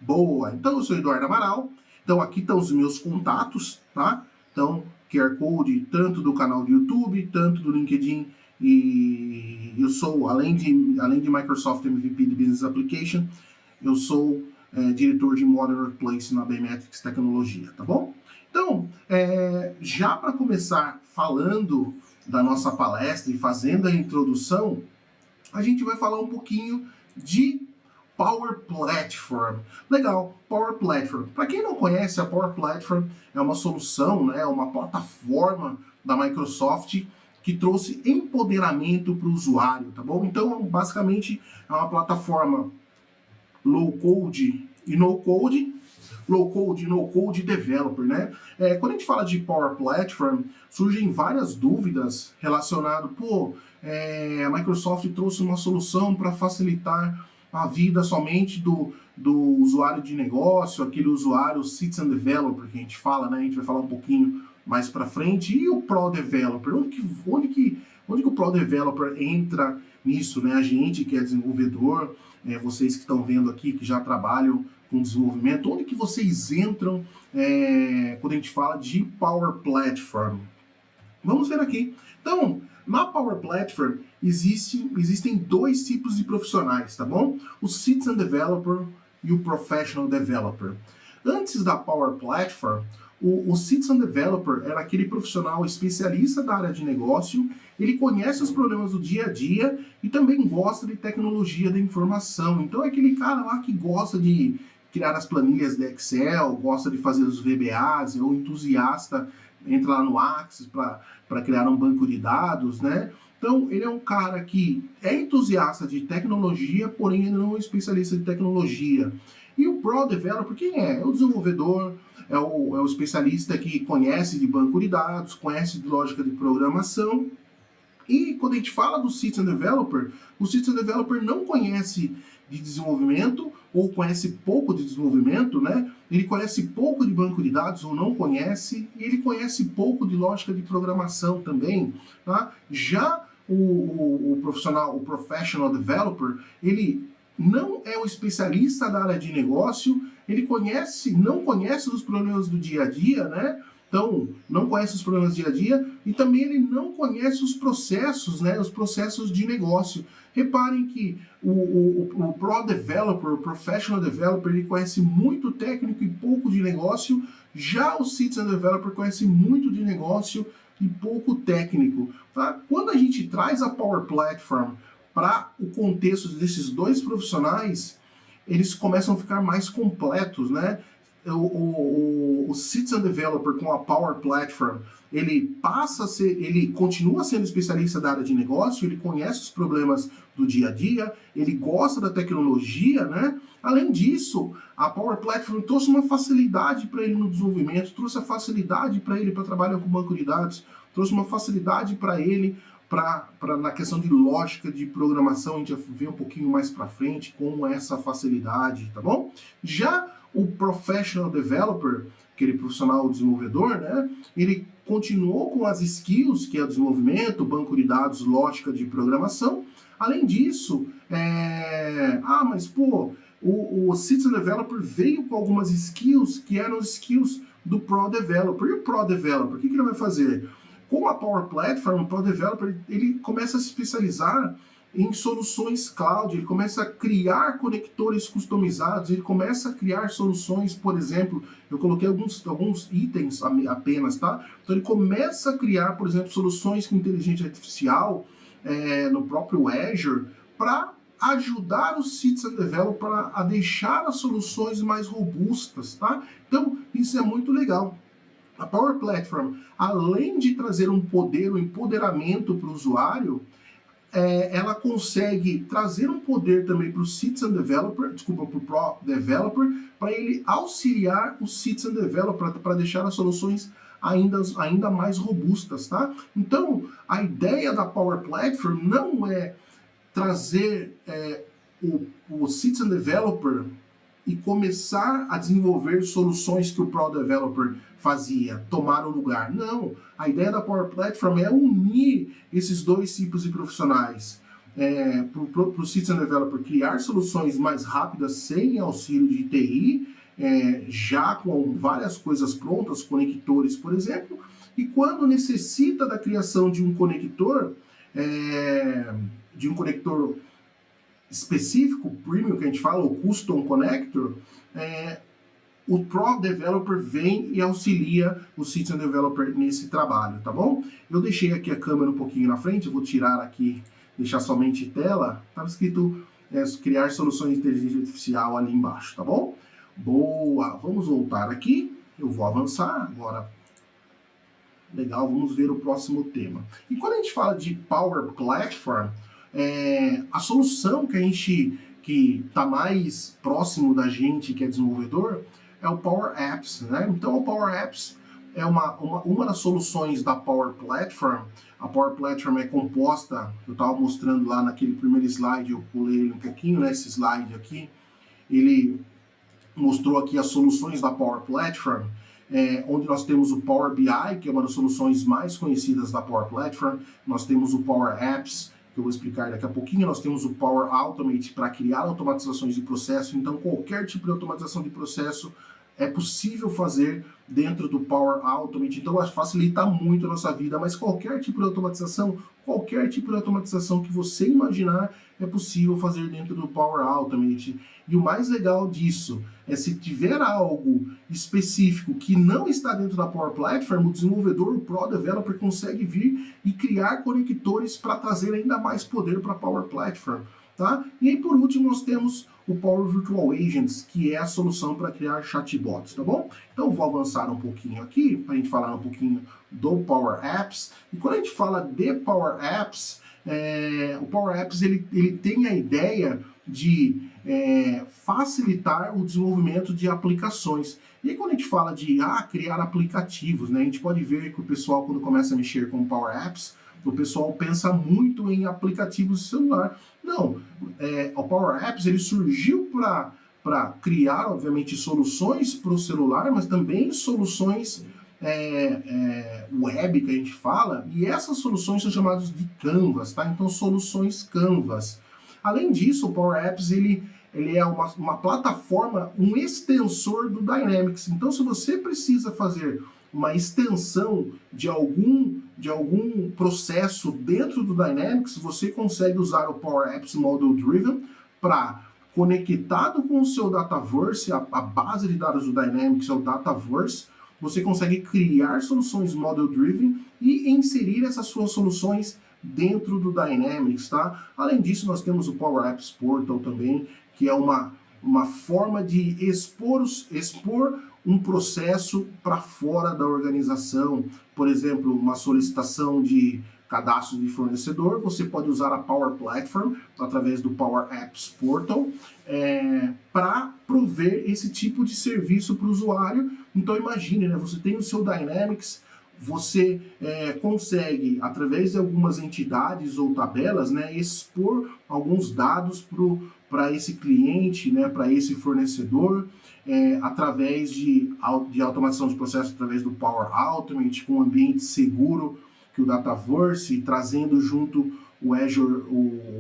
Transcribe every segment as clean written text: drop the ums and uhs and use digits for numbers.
Boa! Então, eu sou Eduardo Amaral. Então, aqui estão os meus contatos, tá? Então, QR Code tanto do canal do YouTube, tanto do LinkedIn. E eu sou, além de Microsoft MVP de Business Application, eu sou diretor de Modern Workplace na Baymetrics Tecnologia, tá bom? Então, já para começar falando da nossa palestra e fazendo a introdução, a gente vai falar um pouquinho de Power Platform. Legal, Power Platform. Para quem não conhece, a Power Platform é uma solução, né, uma plataforma da Microsoft que trouxe empoderamento para o usuário, tá bom? Então, basicamente, é uma plataforma low-code e no-code, low-code e no-code developer, né? Quando a gente fala de Power Platform, surgem várias dúvidas relacionadas, a Microsoft trouxe uma solução para facilitar a vida somente do usuário de negócio, aquele usuário citizen developer que a gente fala, né? A gente vai falar um pouquinho mais para frente. E o Pro Developer? Onde que o Pro Developer entra nisso, né? A gente que é desenvolvedor, vocês que estão vendo aqui, que já trabalham com desenvolvimento, onde que vocês entram quando a gente fala de Power Platform? Vamos ver aqui. Então, na Power Platform existem dois tipos de profissionais, tá bom? O Citizen Developer e o Professional Developer. Antes da Power Platform, o Citizen Developer era aquele profissional especialista da área de negócio, ele conhece os problemas do dia a dia e também gosta de tecnologia da informação. Então é aquele cara lá que gosta de criar as planilhas de Excel, gosta de fazer os VBAs, é um entusiasta, entra lá no Axis para criar um banco de dados, né? Então, ele é um cara que é entusiasta de tecnologia, porém ele não é um especialista de tecnologia. E o Pro Developer, quem é? É o desenvolvedor, é o especialista que conhece de banco de dados, conhece de lógica de programação. E quando a gente fala do Citizen Developer, o Citizen Developer não conhece de desenvolvimento ou conhece pouco de desenvolvimento, né? Ele conhece pouco de banco de dados ou não conhece, e ele conhece pouco de lógica de programação também, tá? Já o profissional, o Professional Developer, ele não é um especialista da área de negócio, ele não conhece os problemas do dia a dia, né? Então, não conhece os problemas do dia a dia e também ele não conhece os processos, né? Os processos de negócio. Reparem que o Pro Developer, o Professional Developer, ele conhece muito técnico e pouco de negócio. Já o Citizen Developer conhece muito de negócio e pouco técnico. Tá? Quando a gente traz a Power Platform para o contexto desses dois profissionais, eles começam a ficar mais completos, né? O Citizen Developer com a Power Platform, ele continua sendo especialista da área de negócio, ele conhece os problemas do dia a dia, ele gosta da tecnologia, né? Além disso, a Power Platform trouxe uma facilidade para ele no desenvolvimento, trouxe a facilidade para ele para trabalhar com banco de dados, trouxe uma facilidade para ele na questão de lógica de programação. A gente vai ver um pouquinho mais para frente como essa facilidade, tá bom? Já o Professional Developer, aquele profissional desenvolvedor, né? Ele continuou com as skills, que é o desenvolvimento, banco de dados, lógica de programação. Além disso, o Citizen Developer veio com algumas skills que eram skills do Pro Developer. E o Pro Developer, o que ele vai fazer? Com a Power Platform, o Pro Developer, ele começa a se especializar em soluções cloud, ele começa a criar conectores customizados, ele começa a criar soluções, por exemplo, eu coloquei alguns itens apenas, tá? Então ele começa a criar, por exemplo, soluções com inteligência artificial no próprio Azure para ajudar o Citizen Developer a deixar as soluções mais robustas, tá? Então isso é muito legal. A Power Platform, além de trazer um empoderamento para o usuário, ela consegue trazer um poder também para o Citizen Developer, para o Pro Developer, para ele auxiliar o Citizen Developer para deixar as soluções ainda mais robustas, tá? Então, a ideia da Power Platform não é trazer o Citizen Developer e começar a desenvolver soluções que o Pro Developer fazia, tomar o lugar. Não, a ideia da Power Platform é unir esses dois tipos de profissionais. para o Citizen Developer criar soluções mais rápidas sem auxílio de TI, já com várias coisas prontas, conectores, por exemplo, e quando necessita da criação de um conector específico, premium, que a gente fala, o Custom Connector, o Pro Developer vem e auxilia o Citizen Developer nesse trabalho, tá bom? Eu deixei aqui a câmera um pouquinho na frente, eu vou tirar aqui, deixar somente tela, estava escrito criar soluções de inteligência artificial ali embaixo, tá bom? Boa, vamos voltar aqui, eu vou avançar agora. Legal, vamos ver o próximo tema. E quando a gente fala de Power Platform, a solução que está mais próximo da gente, que é desenvolvedor, é o Power Apps, né? Então o Power Apps é uma das soluções da Power Platform. A Power Platform é composta, eu estava mostrando lá naquele primeiro slide, eu pulei ele um pouquinho, né? Esse slide aqui, ele mostrou aqui as soluções da Power Platform, onde nós temos o Power BI, que é uma das soluções mais conhecidas da Power Platform, nós temos o Power Apps, que eu vou explicar daqui a pouquinho, nós temos o Power Automate para criar automatizações de processo, então qualquer tipo de automatização de processo é possível fazer dentro do Power Automate, então facilita muito a nossa vida, mas qualquer tipo de automatização que você imaginar é possível fazer dentro do Power Automate. E o mais legal disso é se tiver algo específico que não está dentro da Power Platform, o desenvolvedor, o Pro Developer, consegue vir e criar conectores para trazer ainda mais poder para a Power Platform. Tá? E aí, por último, nós temos o Power Virtual Agents, que é a solução para criar chatbots, tá bom? Então, vou avançar um pouquinho aqui, para a gente falar um pouquinho do Power Apps. E quando a gente fala de Power Apps, o Power Apps ele tem a ideia de facilitar o desenvolvimento de aplicações. E aí, quando a gente fala de criar aplicativos, né, a gente pode ver que o pessoal, quando começa a mexer com Power Apps, o pessoal pensa muito em aplicativos de celular. Não, o Power Apps ele surgiu para criar, obviamente, soluções para o celular, mas também soluções web, que a gente fala, e essas soluções são chamadas de Canvas, tá? Então, soluções Canvas. Além disso, o Power Apps ele é uma plataforma, um extensor do Dynamics. Então, se você precisa fazer uma extensão de algum processo dentro do Dynamics, você consegue usar o Power Apps Model Driven para, conectado com o seu Dataverse, a base de dados do Dynamics é o Dataverse, você consegue criar soluções Model Driven e inserir essas suas soluções dentro do Dynamics, tá? Além disso, nós temos o Power Apps Portal também, que é uma forma de expor um processo para fora da organização. Por exemplo, uma solicitação de cadastro de fornecedor, você pode usar a Power Platform através do Power Apps Portal para prover esse tipo de serviço para o usuário. Então imagine, né, você tem o seu Dynamics, você consegue, através de algumas entidades ou tabelas, né, expor alguns dados para esse cliente, né, para esse fornecedor, através de automatização de processos, através do Power Automate, com um ambiente seguro, que o Dataverse, trazendo junto o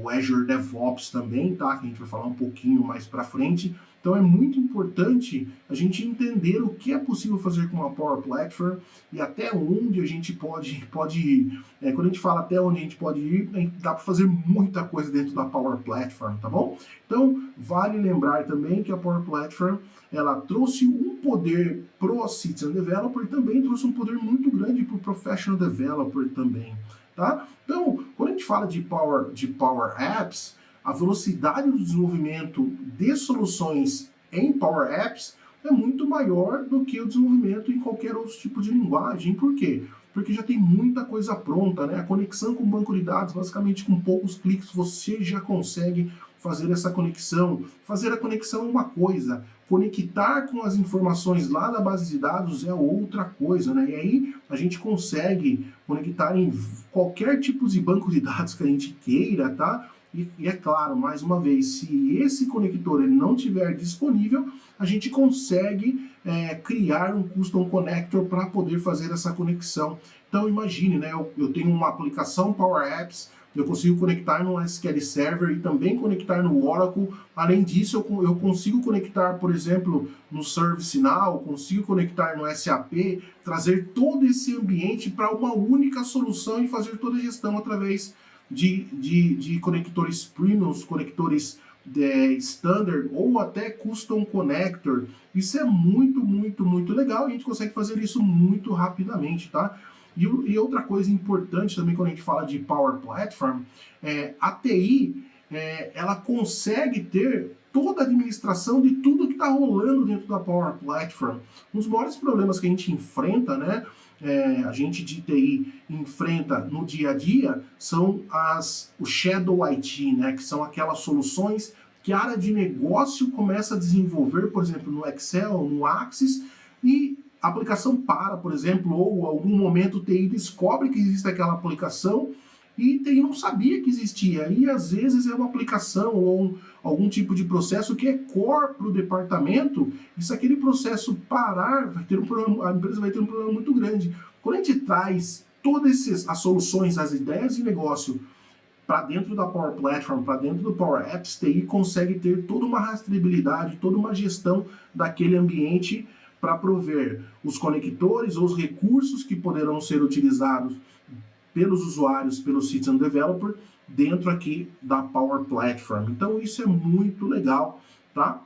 Azure DevOps também, tá? Que a gente vai falar um pouquinho mais para frente. Então é muito importante a gente entender o que é possível fazer com uma Power Platform e até onde a gente pode ir. Quando a gente fala até onde a gente pode ir, dá para fazer muita coisa dentro da Power Platform, tá bom? Então vale lembrar também que a Power Platform ela trouxe um poder pro Citizen Developer e também trouxe um poder muito grande pro Professional Developer também, tá? Então, quando a gente fala de Power Apps, a velocidade do desenvolvimento de soluções em Power Apps é muito maior do que o desenvolvimento em qualquer outro tipo de linguagem. Por quê? Porque já tem muita coisa pronta, né? A conexão com o banco de dados, basicamente com poucos cliques, você já consegue fazer essa conexão. Fazer a conexão é uma coisa, conectar com as informações lá da base de dados é outra coisa, né? E aí a gente consegue conectar em qualquer tipo de banco de dados que a gente queira, tá? E é claro, mais uma vez, se esse conector ele não estiver disponível, a gente consegue criar um Custom Connector para poder fazer essa conexão. Então imagine, né, eu tenho uma aplicação Power Apps eu consigo conectar no SQL Server e também conectar no Oracle. Além disso, eu consigo conectar, por exemplo, no ServiceNow, consigo conectar no SAP, trazer todo esse ambiente para uma única solução e fazer toda a gestão através de conectores premium, conectores standard ou até custom connector. Isso é muito legal e a gente consegue fazer isso muito rapidamente, tá? E outra coisa importante também quando a gente fala de Power Platform, a TI, ela consegue ter toda a administração de tudo que está rolando dentro da Power Platform. Um dos maiores problemas que a gente enfrenta, né, a gente de TI enfrenta no dia a dia, são o Shadow IT, né, que são aquelas soluções que a área de negócio começa a desenvolver, por exemplo, no Excel, no Axis, e a aplicação para, por exemplo, ou algum momento o TI descobre que existe aquela aplicação e TI não sabia que existia. E às vezes é uma aplicação ou algum tipo de processo que é core para o departamento, e se aquele processo parar, vai ter um problema, a empresa vai ter um problema muito grande. Quando a gente traz todas as soluções, as ideias de negócio para dentro da Power Platform, para dentro do Power Apps, TI consegue ter toda uma rastreabilidade, toda uma gestão daquele ambiente para prover os conectores ou os recursos que poderão ser utilizados pelos usuários, pelo System Developer, dentro aqui da Power Platform. Então isso é muito legal, tá?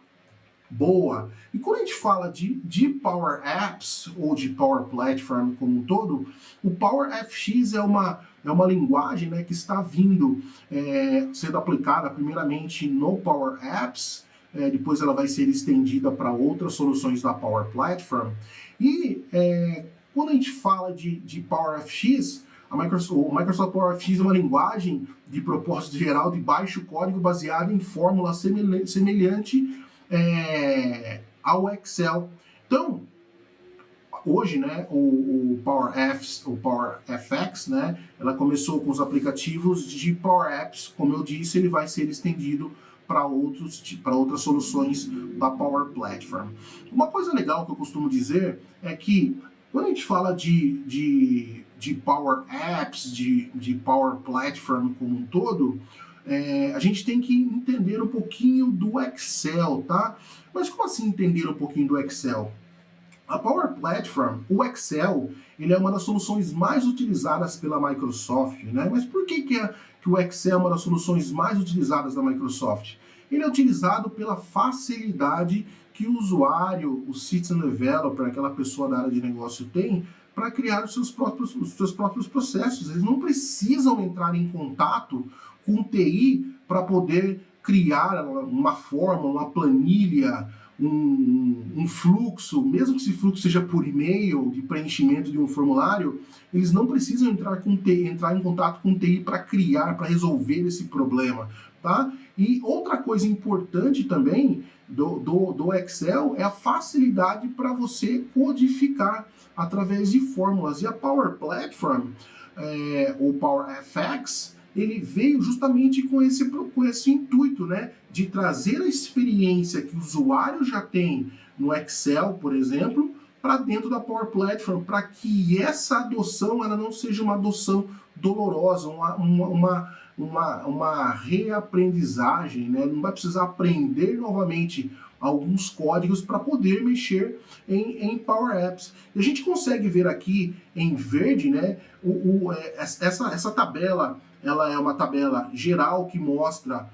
Boa! E quando a gente fala de Power Apps ou de Power Platform como um todo, o Power FX é uma linguagem, né, que está vindo sendo aplicada primeiramente no Power Apps, depois ela vai ser estendida para outras soluções da Power Platform. E quando a gente fala de Power FX, o Microsoft Power FX é uma linguagem de propósito geral de baixo código baseada em fórmula semelhante ao Excel. Então, hoje, né, o Power FX, né, ela começou com os aplicativos de Power Apps, como eu disse, ele vai ser estendido para outras soluções da Power Platform. Uma coisa legal que eu costumo dizer é que quando a gente fala de Power Apps, de Power Platform como um todo, a gente tem que entender um pouquinho do Excel, tá? Mas como assim entender um pouquinho do Excel? A Power Platform, o Excel, ele é uma das soluções mais utilizadas pela Microsoft, né? Mas por que o Excel é uma das soluções mais utilizadas da Microsoft? Ele é utilizado pela facilidade que o usuário, o System Developer, aquela pessoa da área de negócio tem para criar os seus próprios processos. Eles não precisam entrar em contato com o TI para poder criar uma forma, uma planilha, um fluxo, mesmo que esse fluxo seja por e-mail, de preenchimento de um formulário, eles não precisam entrar em contato com o TI para criar, para resolver esse problema, tá? E outra coisa importante também do Excel é a facilidade para você codificar através de fórmulas. E a Power Platform, o Power FX, ele veio justamente com esse intuito, né, de trazer a experiência que o usuário já tem no Excel, por exemplo, para dentro da Power Platform, para que essa adoção ela não seja uma adoção dolorosa, uma reaprendizagem, né? Não vai precisar aprender novamente alguns códigos para poder mexer em Power Apps. E a gente consegue ver aqui em verde, né, essa tabela. Ela é uma tabela geral que mostra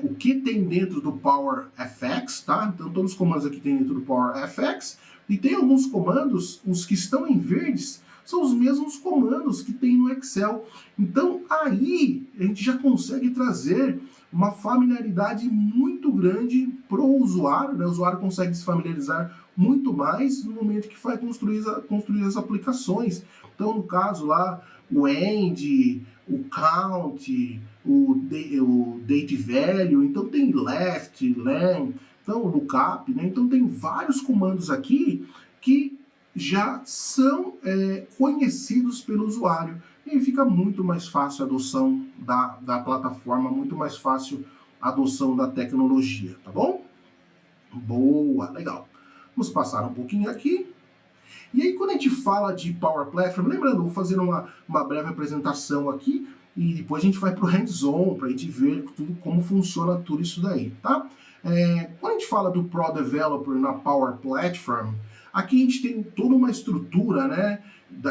o que tem dentro do Power FX, tá? Então todos os comandos aqui tem dentro do Power FX, e tem alguns comandos, os que estão em verdes, são os mesmos comandos que tem no Excel. Então aí a gente já consegue trazer uma familiaridade muito grande para o usuário, né? O usuário consegue se familiarizar muito mais no momento que vai construir as aplicações. Então, no caso lá, o end, o count, o date value, então tem left, len, então lookup, né? Então tem vários comandos aqui que já são conhecidos pelo usuário e fica muito mais fácil a adoção da plataforma, muito mais fácil a adoção da tecnologia, tá bom? Boa, legal. Vamos passar um pouquinho aqui. E aí, quando a gente fala de Power Platform, lembrando, vou fazer uma breve apresentação aqui. e depois a gente vai para o hands-on, para a gente ver tudo, como funciona tudo isso daí, tá? Quando a gente fala do Pro Developer na Power Platform, aqui a gente tem toda uma estrutura, né,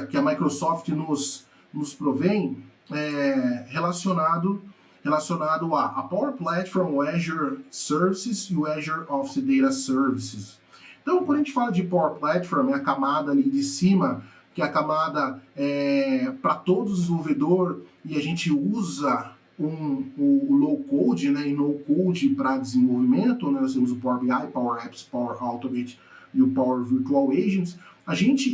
que a Microsoft nos provém, relacionado a Power Platform, o Azure Services e o Azure Office Data Services. Então, quando a gente fala de Power Platform, é a camada ali de cima, que é a camada para todo desenvolvedor, e a gente usa o low code, né, e no code para desenvolvimento, né, nós temos o Power BI, Power Apps, Power Automate e o Power Virtual Agents.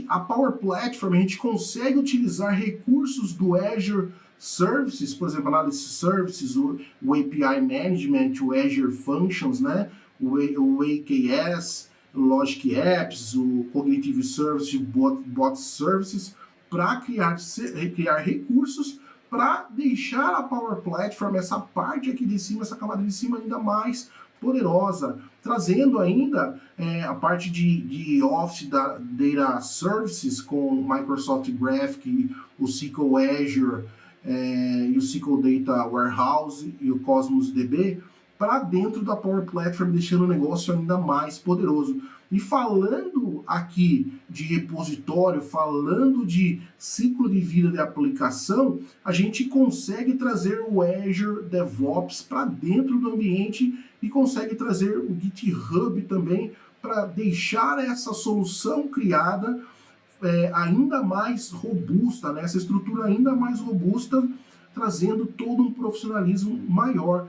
A Power Platform, a gente consegue utilizar recursos do Azure Services, por exemplo, Analysis Services, o API Management, o Azure Functions, né, o AKS, o Logic Apps, o Cognitive Services, o Bot Services, para criar recursos para deixar a Power Platform, essa parte aqui de cima, essa camada de cima ainda mais poderosa, trazendo ainda a parte de Office Data Services com Microsoft Graphic, o SQL Azure e o SQL Data Warehouse e o Cosmos DB para dentro da Power Platform, deixando o negócio ainda mais poderoso. E falando aqui de repositório, falando de ciclo de vida de aplicação, a gente consegue trazer o Azure DevOps para dentro do ambiente e consegue trazer o GitHub também para deixar essa solução criada ainda mais robusta, né? Essa estrutura ainda mais robusta, trazendo todo um profissionalismo maior,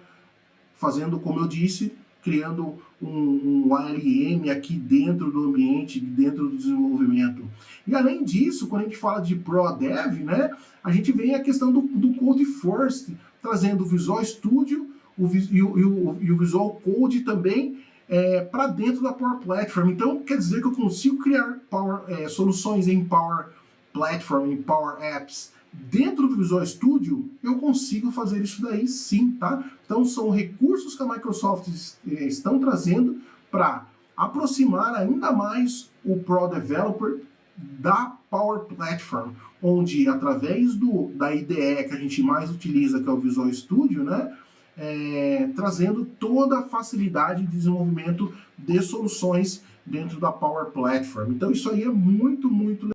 fazendo, como eu disse, criando um ALM aqui dentro do ambiente, dentro do desenvolvimento. E além disso, quando a gente fala de ProDev, né, a gente vem a questão do Code First, trazendo o Visual Studio e o Visual Code também para dentro da Power Platform. Então, quer dizer que eu consigo criar soluções em Power Platform, em Power Apps, dentro do Visual Studio, eu consigo fazer isso daí sim, tá? Então são recursos que a Microsoft estão trazendo para aproximar ainda mais o Pro Developer da Power Platform, onde através da IDE que a gente mais utiliza, que é o Visual Studio, né? Trazendo toda a facilidade de desenvolvimento de soluções dentro da Power Platform. Então isso aí é muito, muito legal.